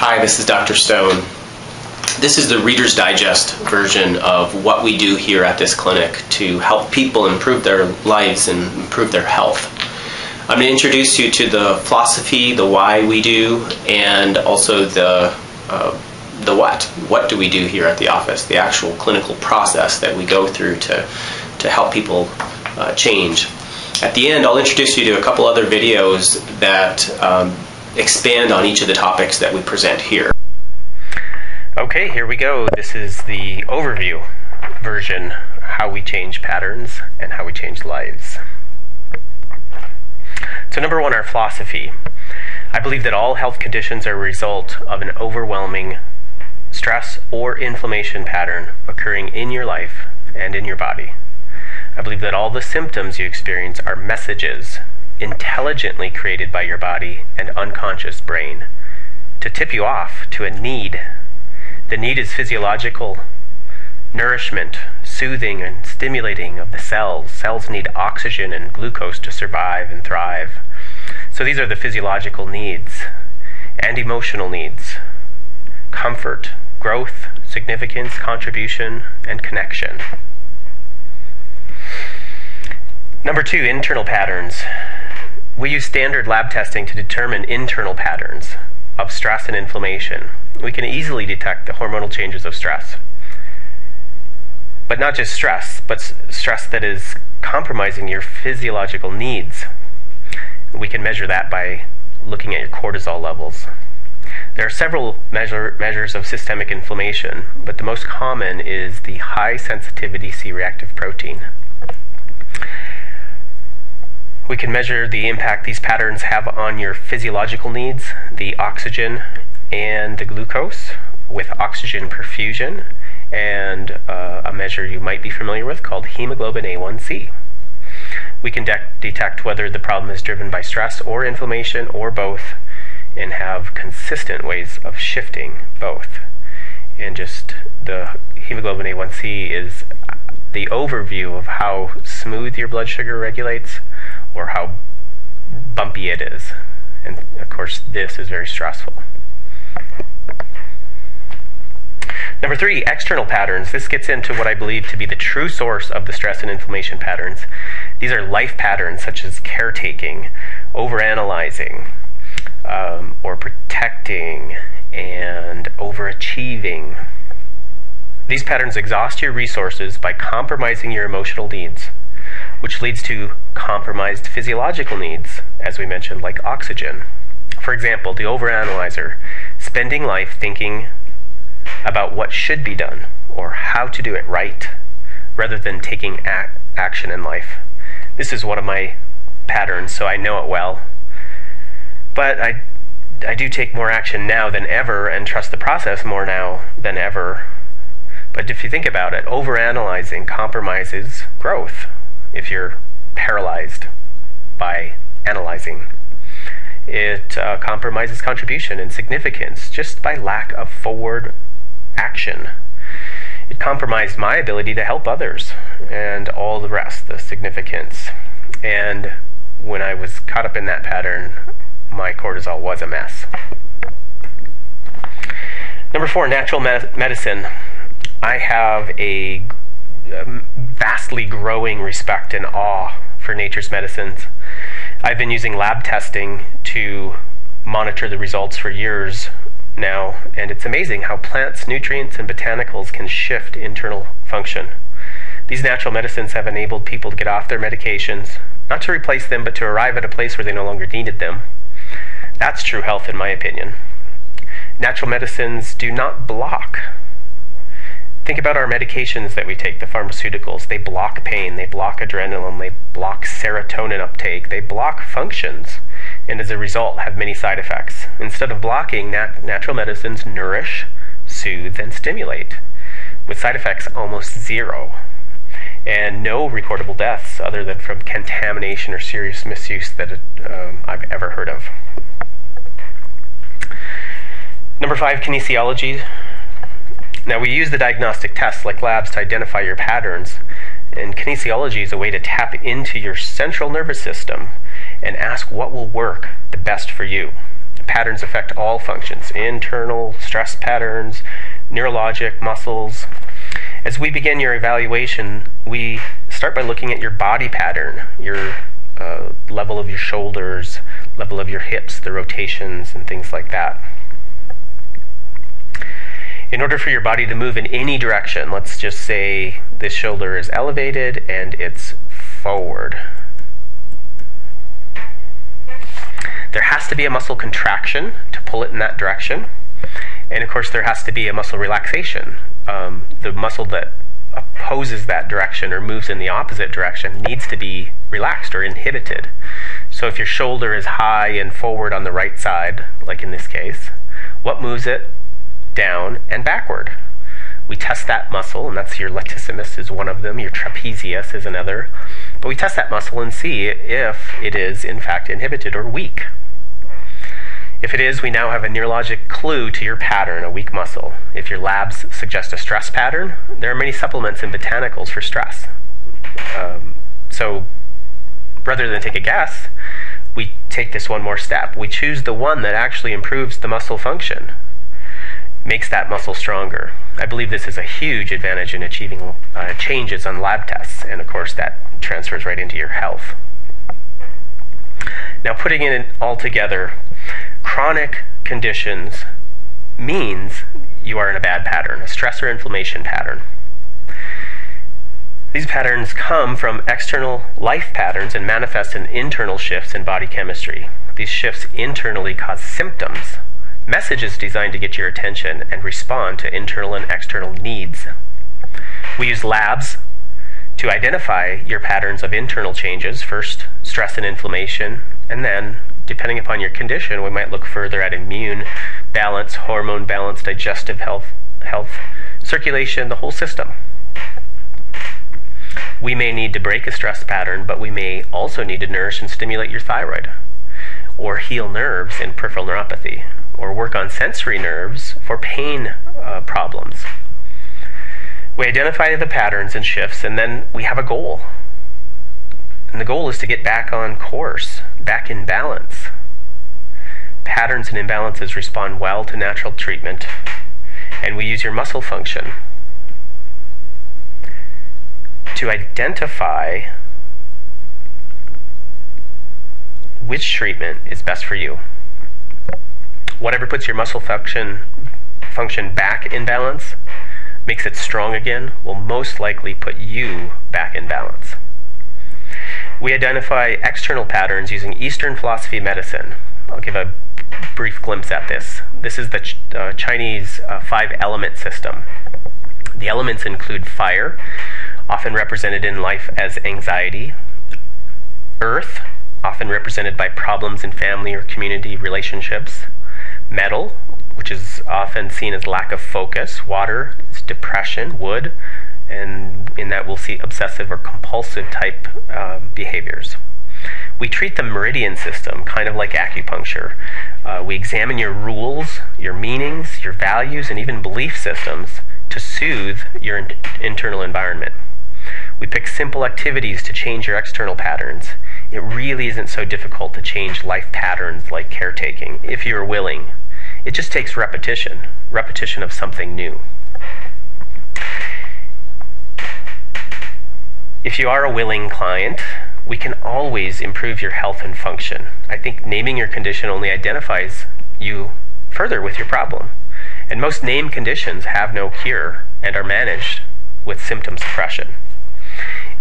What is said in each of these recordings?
Hi, this is Dr. Stone. This is the Reader's Digest version of what we do here at this clinic to help people improve their lives and improve their health. I'm going to introduce you to the philosophy, the why we do, and also the what. What do we do here at the office, the actual clinical process that we go through to help people change. At the end, I'll introduce you to a couple other videos that expand on each of the topics that we present here. Okay, here we go. This is the overview version, how we change patterns and how we change lives. So number one, our philosophy. I believe that all health conditions are a result of an overwhelming stress or inflammation pattern occurring in your life and in your body. I believe that all the symptoms you experience are messages intelligently created by your body and unconscious brain to tip you off to a need. The need is physiological, nourishment, soothing and stimulating of the cells. Cells need oxygen and glucose to survive and thrive. So these are the physiological needs and emotional needs: comfort, growth, significance, contribution, and connection. Number two, internal patterns. We use standard lab testing to determine internal patterns of stress and inflammation. We can easily detect the hormonal changes of stress. But not just stress, but stress that is compromising your physiological needs. We can measure that by looking at your cortisol levels. There are several measures of systemic inflammation, but the most common is the high sensitivity C-reactive protein. We can measure the impact these patterns have on your physiological needs, the oxygen and the glucose, with oxygen perfusion, and a measure you might be familiar with called hemoglobin A1C. We can detect whether the problem is driven by stress or inflammation or both, and have consistent ways of shifting both. And just the hemoglobin A1C is the overview of how smooth your blood sugar regulates or how bumpy it is. And of course, this is very stressful. Number three, external patterns. This gets into what I believe to be the true source of the stress and inflammation patterns. These are life patterns such as caretaking, overanalyzing, or protecting, and overachieving. These patterns exhaust your resources by compromising your emotional needs, which leads to compromised physiological needs, as we mentioned, like oxygen. For example, the overanalyzer, spending life thinking about what should be done or how to do it right, rather than taking action in life. This is one of my patterns, so I know it well. But I do take more action now than ever and trust the process more now than ever. But if you think about it, overanalyzing compromises growth if you're paralyzed by analyzing. It compromises contribution and significance just by lack of forward action. It compromised my ability to help others and all the rest, the significance. And when I was caught up in that pattern, my cortisol was a mess. Number four, natural medicine. I have a vastly growing respect and awe for nature's medicines. I've been using lab testing to monitor the results for years now, and it's amazing how plants, nutrients, and botanicals can shift internal function. These natural medicines have enabled people to get off their medications, not to replace them, but to arrive at a place where they no longer needed them. That's true health, in my opinion. Natural medicines do not block. Think about our medications that we take, the pharmaceuticals. They block pain, they block adrenaline, they block serotonin uptake, they block functions, and as a result have many side effects. Instead of blocking, natural medicines nourish, soothe, and stimulate, with side effects almost zero, and no recordable deaths other than from contamination or serious misuse that I've ever heard of. Number five, kinesiology. Now, we use the diagnostic tests like labs to identify your patterns, and kinesiology is a way to tap into your central nervous system and ask what will work the best for you. Patterns affect all functions: internal, stress patterns, neurologic, muscles. As we begin your evaluation, we start by looking at your body pattern, your level of your shoulders, level of your hips, the rotations, and things like that. In order for your body to move in any direction, let's just say this shoulder is elevated and it's forward. There has to be a muscle contraction to pull it in that direction. And of course, there has to be a muscle relaxation. The muscle that opposes that direction or moves in the opposite direction needs to be relaxed or inhibited. So if your shoulder is high and forward on the right side, like in this case, what moves it? Down and backward. We test that muscle, and that's your latissimus is one of them, your trapezius is another. But we test that muscle and see if it is in fact inhibited or weak. If it is, we now have a neurologic clue to your pattern, a weak muscle. If your labs suggest a stress pattern, there are many supplements and botanicals for stress. So rather than take a guess, we take this one more step. We choose the one that actually improves the muscle function, makes that muscle stronger. I believe this is a huge advantage in achieving changes on lab tests, and of course that transfers right into your health. Now, putting it all together, chronic conditions means you are in a bad pattern, a stress or inflammation pattern. These patterns come from external life patterns and manifest in internal shifts in body chemistry. These shifts internally cause symptoms, messages designed to get your attention and respond to internal and external needs. We use labs to identify your patterns of internal changes, first stress and inflammation, and then, depending upon your condition, we might look further at immune balance, hormone balance, digestive health, circulation, the whole system. We may need to break a stress pattern, but we may also need to nourish and stimulate your thyroid, or heal nerves in peripheral neuropathy, or work on sensory nerves for pain problems. We identify the patterns and shifts, and then we have a goal. And the goal is to get back on course, back in balance. Patterns and imbalances respond well to natural treatment, and we use your muscle function to identify which treatment is best for you. Whatever puts your muscle function back in balance, makes it strong again, will most likely put you back in balance. We identify external patterns using Eastern philosophy of medicine. I'll give a brief glimpse at this. This is the Chinese 5-element system. The elements include fire, often represented in life as anxiety; earth, often represented by problems in family or community relationships; metal, which is often seen as lack of focus; water is depression; wood, and in that we'll see obsessive or compulsive type behaviors. We treat the meridian system kind of like acupuncture. We examine your rules, your meanings, your values, and even belief systems to soothe your internal environment. We pick simple activities to change your external patterns. It really isn't so difficult to change life patterns like caretaking, if you're willing. It just takes repetition of something new. If you are a willing client, we can always improve your health and function. I think naming your condition only identifies you further with your problem. And most named conditions have no cure and are managed with symptom suppression.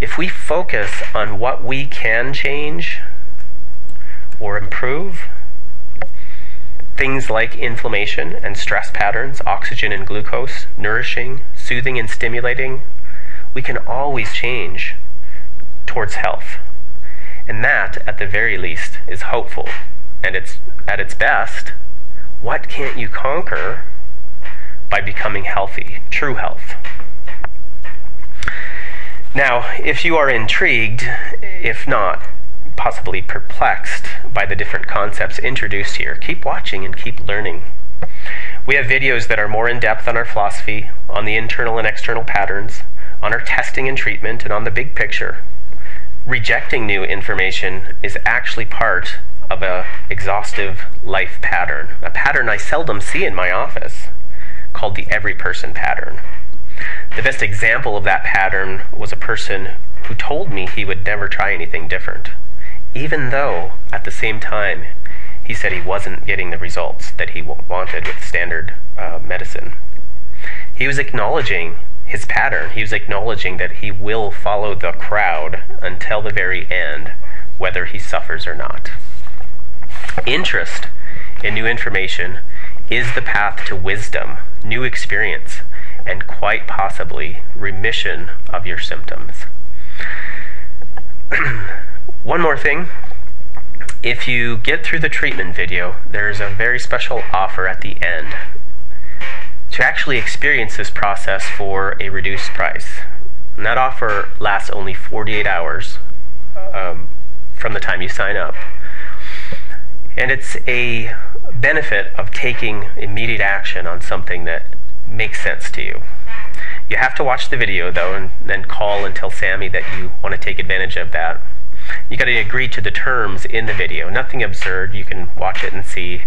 If we focus on what we can change or improve, things like inflammation and stress patterns, oxygen and glucose, nourishing, soothing and stimulating, we can always change towards health. And that, at the very least, is hopeful. And it's at its best, what can't you conquer by becoming healthy? True health. Now, if you are intrigued, if not possibly perplexed by the different concepts introduced here, keep watching and keep learning. We have videos that are more in-depth on our philosophy, on the internal and external patterns, on our testing and treatment, and on the big picture. Rejecting new information is actually part of an exhaustive life pattern, a pattern I seldom see in my office, called the every person pattern. The best example of that pattern was a person who told me he would never try anything different, even though at the same time he said he wasn't getting the results that he wanted with standard medicine. He was acknowledging his pattern. He was acknowledging that he will follow the crowd until the very end, whether he suffers or not. Interest in new information is the path to wisdom, new experience, and quite possibly remission of your symptoms. One more thing. If you get through the treatment video, there's a very special offer at the end to actually experience this process for a reduced price. And that offer lasts only 48 hours from the time you sign up. And it's a benefit of taking immediate action on something that makes sense to you. You have to watch the video though, and then call and tell Sammy that you want to take advantage of that. You got to agree to the terms in the video. Nothing absurd. You can watch it and see.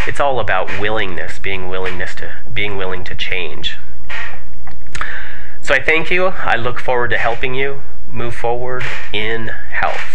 It's all about willingness, being willing to change. So I thank you. I look forward to helping you move forward in health.